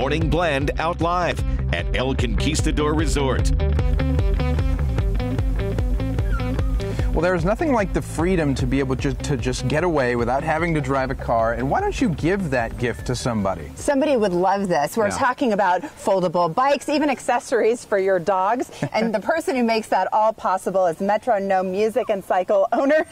Morning Blend out live at El Conquistador Resort. Well, there's nothing like the freedom to be able to just get away without having to drive a car. And why don't you give that gift to somebody? Somebody would love this. We're talking about foldable bikes, even accessories for your dogs. And the person who makes that all possible is Metro Gnome music and cycle owner,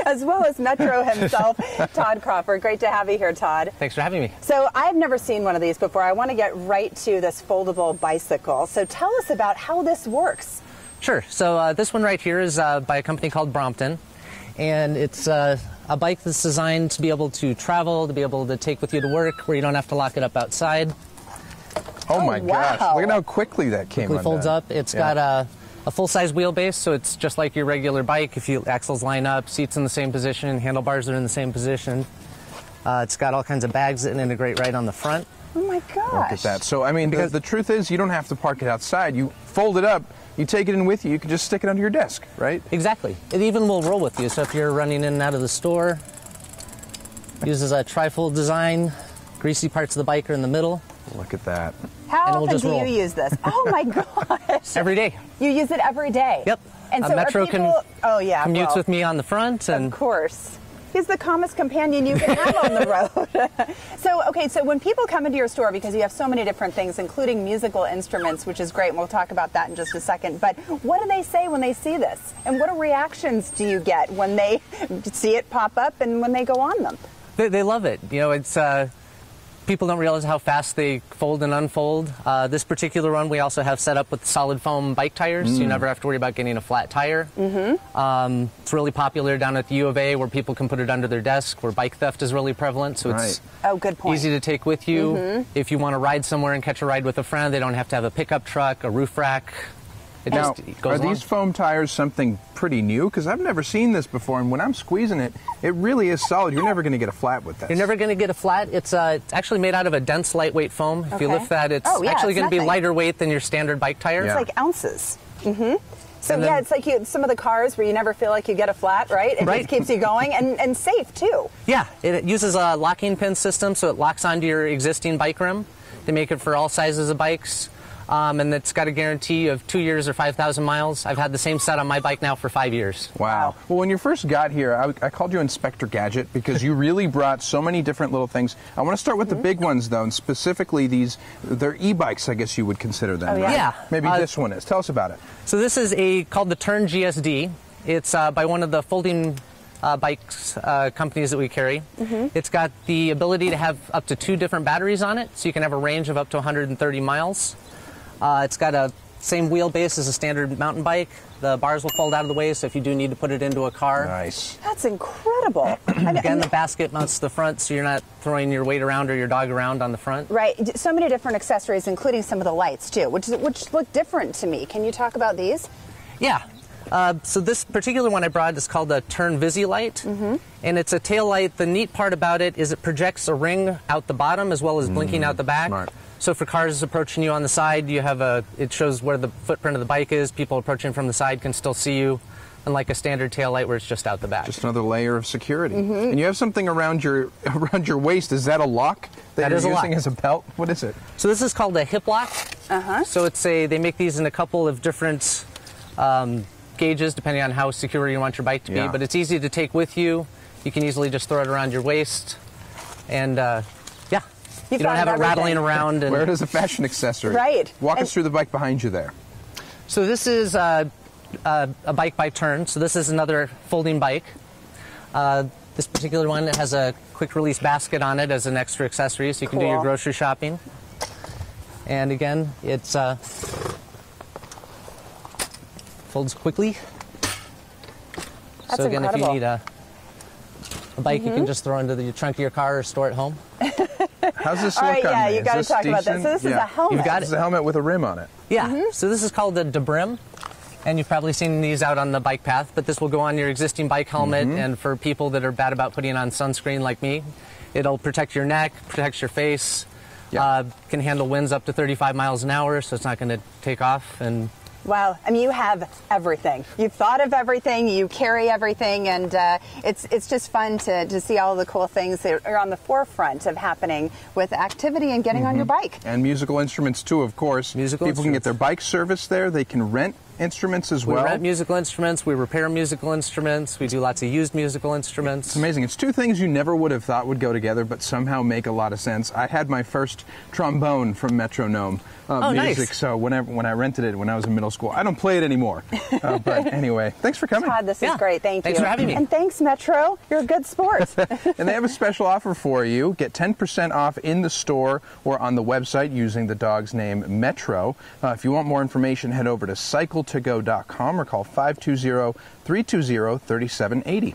as well as Metro himself, Todd Crawford. Great to have you here, Todd. Thanks for having me. So I've never seen one of these before. I want to get right to this foldable bicycle. So tell us about how this works. Sure. So this one right here is by a company called Brompton, and it's a bike that's designed to be able to travel, to be able to take with you to work, where you don't have to lock it up outside. Oh my gosh! Look at how quickly that came. Quickly folds up. It's got a full-size wheelbase, so it's just like your regular bike. If you axles line up, seats in the same position, handlebars are in the same position. It's got all kinds of bags that integrate right on the front. Oh my gosh! Look at that. So I mean, the truth is, you don't have to park it outside. You fold it up. You take it in with you. You can just stick it under your desk, right? Exactly. It even will roll with you. So if you're running in and out of the store, uses a trifold design. Greasy parts of the bike are in the middle. Look at that. How often do you use this? Oh my gosh! Every day. You use it every day. Yep. And so Metro commutes with me on the front, and of course. He's the calmest companion you can have on the road. So when people come into your store, because you have so many different things, including musical instruments, which is great, and we'll talk about that in just a second, but what do they say when they see this? And what reactions do you get when they see it pop up and when they go on them? They love it. You know, it's people don't realize how fast they fold and unfold. This particular one we also have set up with solid foam bike tires, so you never have to worry about getting a flat tire. It's really popular down at the U of A, where people can put it under their desk, where bike theft is really prevalent, so it's good point. Easy to take with you. If you want to ride somewhere and catch a ride with a friend, they don't have to have a pickup truck, a roof rack. Now, are these foam tires something pretty new? Because I've never seen this before, and when I'm squeezing it, it really is solid. You're never going to get a flat with this. You're never going to get a flat. It's actually made out of a dense, lightweight foam. If you lift that, it's actually going to be lighter weight than your standard bike tire. It's like ounces. So yeah, it's like some of the cars where you never feel like you get a flat, right? It just keeps you going, and safe too. Yeah, it uses a locking pin system, so it locks onto your existing bike rim. They make it for all sizes of bikes. And it's got a guarantee of 2 years or 5,000 miles. I've had the same set on my bike now for 5 years. Wow. Well, when you first got here, I called you Inspector Gadget because you really brought so many different little things. I want to start with the big ones, though, and specifically they're e-bikes, I guess you would consider them, right? Yeah. Maybe this one is. Tell us about it. So this is called the Turn GSD. It's by one of the folding bikes companies that we carry. It's got the ability to have up to 2 different batteries on it, so you can have a range of up to 130 miles. It's got a same wheelbase as a standard mountain bike. The bars will fold out of the way, so if you do need to put it into a car. Nice. That's incredible. Again, the basket mounts to the front, so you're not throwing your weight around or your dog around on the front. Right. So many different accessories, including some of the lights, too, which look different to me. Can you talk about these? Yeah. So this particular one I brought is called the Turn Visi Light, and it's a tail light. The neat part about it is it projects a ring out the bottom as well as blinking out the back. Smart. So for cars approaching you on the side, you have it shows where the footprint of the bike is. People approaching from the side can still see you, unlike a standard tail light where it's just out the back. Just another layer of security. And you have something around your waist. Is that a lock that you're using as a belt? What is it? So this is called a hip lock. So they make these in a couple of different gauges depending on how secure you want your bike to be. But it's easy to take with you. You can easily just throw it around your waist, and you don't have it rattling around. And wear it as a fashion accessory. Right. Walk us through the bike behind you there. So this is a bike by Turn. So this is another folding bike. This particular one has a quick release basket on it as an extra accessory, so you can do your grocery shopping. And again, it's folds quickly. That's so again, incredible. if you need a bike, you can just throw into the trunk of your car or store at home. How's this look on me? Yeah, you got to talk about decent? this. So this is a helmet. You've got This is a helmet with a rim on it. Yeah. So this is called the Debrim, and you've probably seen these out on the bike path. But this will go on your existing bike helmet, and for people that are bad about putting on sunscreen like me, it'll protect your neck, protects your face. Can handle winds up to 35 miles an hour, so it's not going to take off. And Well, I mean, you have everything. You've thought of everything, you carry everything, and it's just fun to see all the cool things that are on the forefront of happening with activity and getting on your bike. And musical instruments too, of course. People can get their bike serviced there. They can rent instruments as well. We rent musical instruments, we repair musical instruments, we do lots of used musical instruments. It's amazing. It's two things you never would have thought would go together, but somehow make a lot of sense. I had my first trombone from Metro Gnome music, nice. so when I rented it when I was in middle school, I don't play it anymore. But anyway, thanks for coming. Todd, this is great. Thank you. Thanks for having me. And thanks, Metro. You're a good sport. And they have a special offer for you. Get 10% off in the store or on the website using the dog's name, Metro. If you want more information, head over to cycletogo.com or call 520-320-3780.